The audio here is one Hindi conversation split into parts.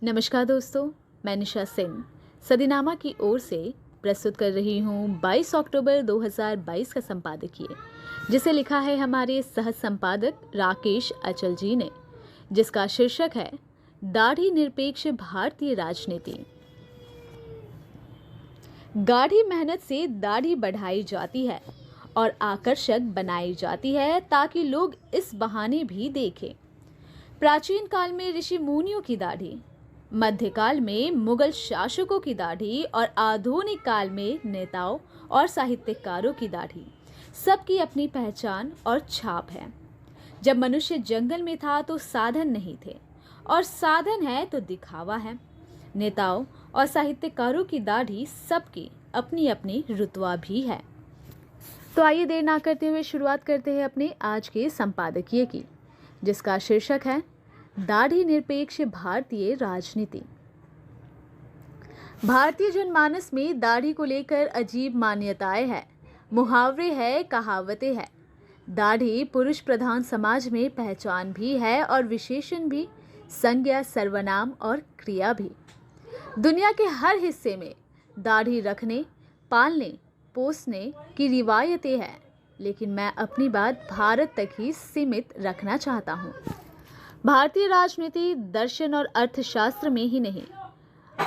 नमस्कार दोस्तों, मैं निशा सिंह सदीनामा की ओर से प्रस्तुत कर रही हूँ 22 अक्टूबर 2022 का संपादकीय, जिसे लिखा है हमारे सह संपादक राकेश अचल जी ने, जिसका शीर्षक है दाढ़ी निरपेक्ष भारतीय राजनीति। गाढ़ी मेहनत से दाढ़ी बढ़ाई जाती है और आकर्षक बनाई जाती है ताकि लोग इस बहाने भी देखें। प्राचीन काल में ऋषि मुनियों की दाढ़ी, मध्यकाल में मुगल शासकों की दाढ़ी और आधुनिक काल में नेताओं और साहित्यकारों की दाढ़ी, सबकी अपनी पहचान और छाप है। जब मनुष्य जंगल में था तो साधन नहीं थे, और साधन है तो दिखावा है। नेताओं और साहित्यकारों की दाढ़ी सबकी अपनी अपनी रुतबा भी है। तो आइए देर ना करते हुए शुरुआत करते हैं अपने आज के संपादकीय की, जिसका शीर्षक है दाढ़ी निरपेक्ष भारतीय राजनीति। भारतीय जनमानस में दाढ़ी को लेकर अजीब मान्यताएं हैं, मुहावरे हैं, कहावतें हैं। दाढ़ी पुरुष प्रधान समाज में पहचान भी है और विशेषण भी, संज्ञा, सर्वनाम और क्रिया भी। दुनिया के हर हिस्से में दाढ़ी रखने, पालने, पोसने की रिवायतें हैं, लेकिन मैं अपनी बात भारत तक ही सीमित रखना चाहता हूँ। भारतीय राजनीति दर्शन और अर्थशास्त्र में ही नहीं,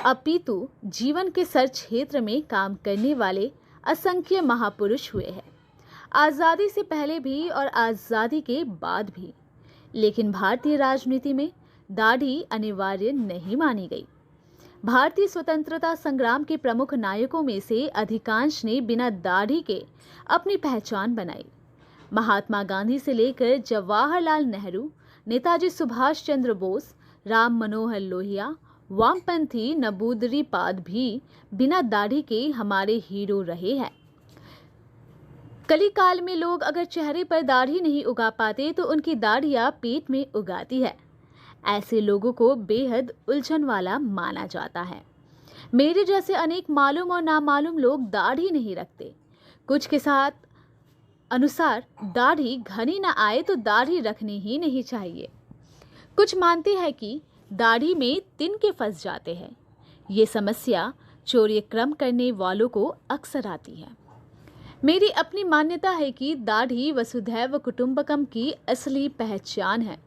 अपितु जीवन के सर क्षेत्र में काम करने वाले असंख्य महापुरुष हुए हैं, आज़ादी से पहले भी और आज़ादी के बाद भी। लेकिन भारतीय राजनीति में दाढ़ी अनिवार्य नहीं मानी गई। भारतीय स्वतंत्रता संग्राम के प्रमुख नायकों में से अधिकांश ने बिना दाढ़ी के अपनी पहचान बनाई। महात्मा गांधी से लेकर जवाहरलाल नेहरू, नेताजी सुभाष चंद्र बोस, राम मनोहर लोहिया, वामपंथी नबूदरीपाद भी बिना दाढ़ी के हमारे हीरो रहे हैं। कलिकाल में लोग अगर चेहरे पर दाढ़ी नहीं उगा पाते तो उनकी दाढ़ियां पेट में उगाती है। ऐसे लोगों को बेहद उलझन वाला माना जाता है। मेरे जैसे अनेक मालूम और नामालूम लोग दाढ़ी नहीं रखते। कुछ के साथ अनुसार दाढ़ी घनी न आए तो दाढ़ी रखनी ही नहीं चाहिए। कुछ मानते हैं कि दाढ़ी में तिनके फंस जाते हैं। ये समस्या चौर्य क्रम करने वालों को अक्सर आती है। मेरी अपनी मान्यता है कि दाढ़ी वसुधैव कुटुंबकम की असली पहचान है।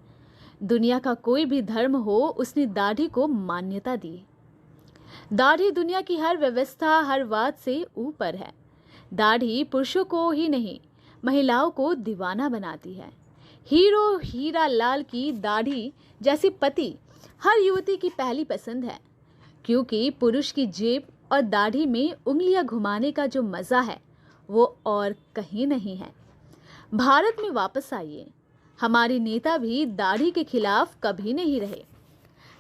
दुनिया का कोई भी धर्म हो, उसने दाढ़ी को मान्यता दी। दाढ़ी दुनिया की हर व्यवस्था, हर बात से ऊपर है। दाढ़ी पुरुषों को ही नहीं, महिलाओं को दीवाना बनाती है। हीरो हीरा लाल की दाढ़ी जैसी पति हर युवती की पहली पसंद है, क्योंकि पुरुष की जेब और दाढ़ी में उंगलियां घुमाने का जो मज़ा है वो और कहीं नहीं है। भारत में वापस आइए। हमारे नेता भी दाढ़ी के खिलाफ कभी नहीं रहे।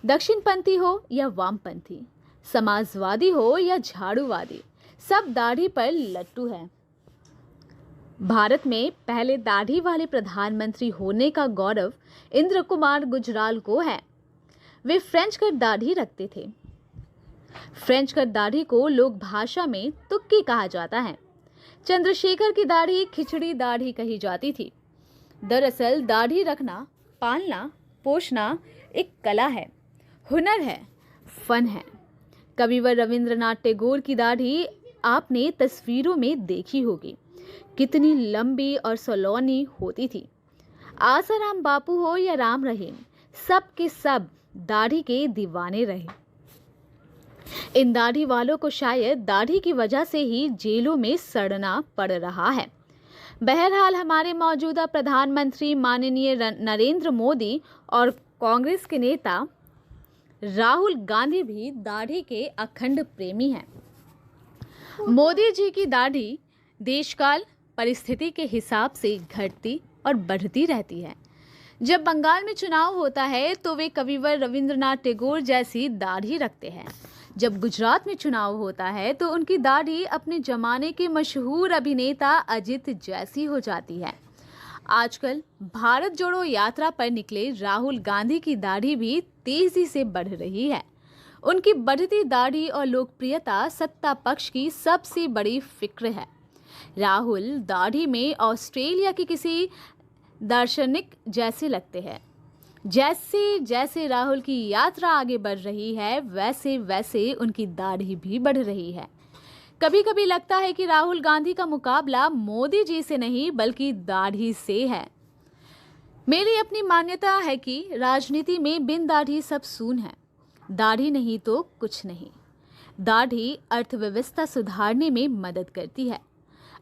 दक्षिणपंथी हो या वामपंथी, समाजवादी हो या झाड़ूवादी, सब दाढ़ी पर लट्टू हैं। भारत में पहले दाढ़ी वाले प्रधानमंत्री होने का गौरव इंद्र कुमार गुजराल को है। वे फ्रेंच कट दाढ़ी रखते थे। फ्रेंच कट दाढ़ी को लोक भाषा में तुक्की कहा जाता है। चंद्रशेखर की दाढ़ी खिचड़ी दाढ़ी कही जाती थी। दरअसल दाढ़ी रखना, पालना, पोषना एक कला है, हुनर है, फन है। कविवर रविंद्रनाथ टैगोर की दाढ़ी आपने तस्वीरों में देखी होगी, कितनी लंबी और सलोनी होती थी। आसाराम बापू हो या राम रहीम, सब के सब दाढ़ी के दीवाने रहे। इन दाढ़ी वालों को शायद दाढ़ी की वजह से ही जेलों में सड़ना पड़ रहा है। बहरहाल हमारे मौजूदा प्रधानमंत्री माननीय नरेंद्र मोदी और कांग्रेस के नेता राहुल गांधी भी दाढ़ी के अखंड प्रेमी हैं। मोदी जी की दाढ़ी देशकाल परिस्थिति के हिसाब से घटती और बढ़ती रहती है। जब बंगाल में चुनाव होता है तो वे कविवर रविंद्रनाथ टैगोर जैसी दाढ़ी रखते हैं। जब गुजरात में चुनाव होता है तो उनकी दाढ़ी अपने जमाने के मशहूर अभिनेता अजित जैसी हो जाती है। आजकल भारत जोड़ो यात्रा पर निकले राहुल गांधी की दाढ़ी भी तेजी से बढ़ रही है। उनकी बढ़ती दाढ़ी और लोकप्रियता सत्ता पक्ष की सबसे बड़ी फिक्र है। राहुल दाढ़ी में ऑस्ट्रेलिया के किसी दार्शनिक जैसे लगते हैं, जैसे जैसे राहुल की यात्रा आगे बढ़ रही है, वैसे वैसे उनकी दाढ़ी भी बढ़ रही है। कभी कभी लगता है कि राहुल गांधी का मुकाबला मोदी जी से नहीं बल्कि दाढ़ी से है। मेरी अपनी मान्यता है कि राजनीति में बिन दाढ़ी सब सून है। दाढ़ी नहीं तो कुछ नहीं। दाढ़ी अर्थव्यवस्था सुधारने में मदद करती है।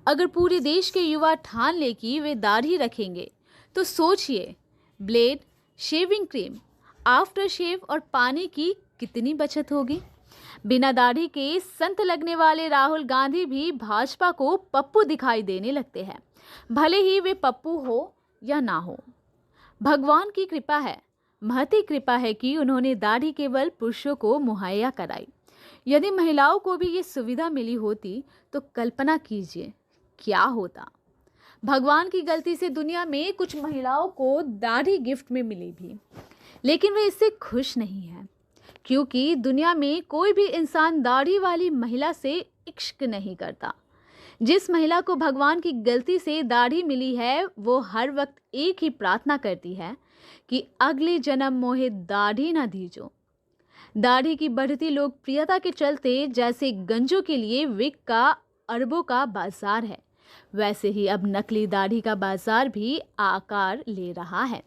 अगर पूरे देश के युवा ठान ले कि वे दाढ़ी रखेंगे तो सोचिए, blade, shaving cream, after shave और पानी की कितनी बचत होगी। बिना दाढ़ी के संत लगने वाले राहुल गांधी भी भाजपा को पप्पू दिखाई देने लगते हैं, भले ही वे पप्पू हो या ना हो। भगवान की कृपा है, महती कृपा है कि उन्होंने दाढ़ी केवल पुरुषों को मुहैया कराई। यदि महिलाओं को भी ये सुविधा मिली होती तो कल्पना कीजिए क्या होता। भगवान की गलती से दुनिया में कुछ महिलाओं को दाढ़ी गिफ्ट में मिली भी, लेकिन वे इससे खुश नहीं हैं, क्योंकि दुनिया में कोई भी इंसान दाढ़ी वाली महिला से इश्क नहीं करता। जिस महिला को भगवान की गलती से दाढ़ी मिली है, वो हर वक्त एक ही प्रार्थना करती है कि अगले जन्म मोहे दाढ़ी ना दीजो। दाढ़ी की बढ़ती लोकप्रियता के चलते जैसे गंजों के लिए विग का अरबों का बाजार है, वैसे ही अब नकली दाढ़ी का बाजार भी आकार ले रहा है।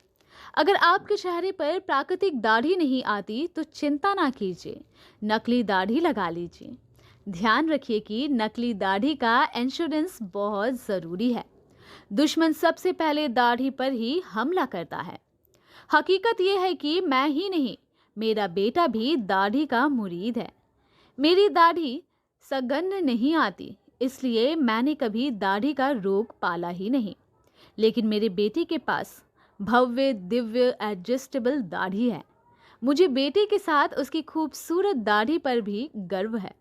अगर आपके चेहरे पर प्राकृतिक दाढ़ी नहीं आती तो चिंता ना कीजिए, नकली दाढ़ी लगा लीजिए। ध्यान रखिए कि नकली दाढ़ी का इंश्योरेंस बहुत ज़रूरी है। दुश्मन सबसे पहले दाढ़ी पर ही हमला करता है। हकीकत यह है कि मैं ही नहीं, मेरा बेटा भी दाढ़ी का मुरीद है। मेरी दाढ़ी सगंध नहीं आती, इसलिए मैंने कभी दाढ़ी का रोग पाला ही नहीं, लेकिन मेरे बेटे के पास भव्य दिव्य एडजस्टेबल दाढ़ी है। मुझे बेटे के साथ उसकी खूबसूरत दाढ़ी पर भी गर्व है।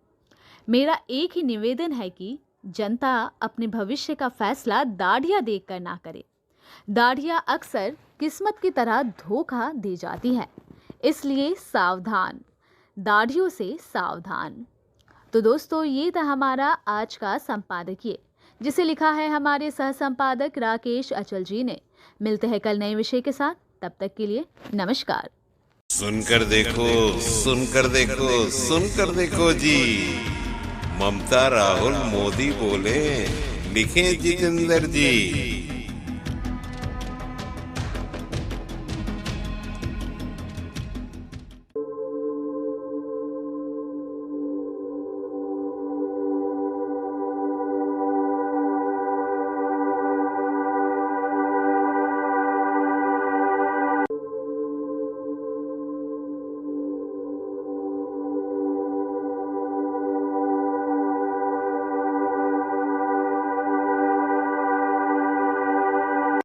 मेरा एक ही निवेदन है कि जनता अपने भविष्य का फैसला दाढ़ियाँ देखकर ना करे। दाढ़ियाँ अक्सर किस्मत की तरह धोखा दे जाती है, इसलिए सावधान, दाढ़ियों से सावधान। तो दोस्तों, ये था हमारा आज का संपादकीय, जिसे लिखा है हमारे सह संपादक राकेश अचल जी ने। मिलते हैं कल नए विषय के साथ, तब तक के लिए नमस्कार। सुनकर देखो, सुनकर देखो, सुनकर देखो जी, ममता राहुल मोदी बोले, लिखे जितेंद्र जी।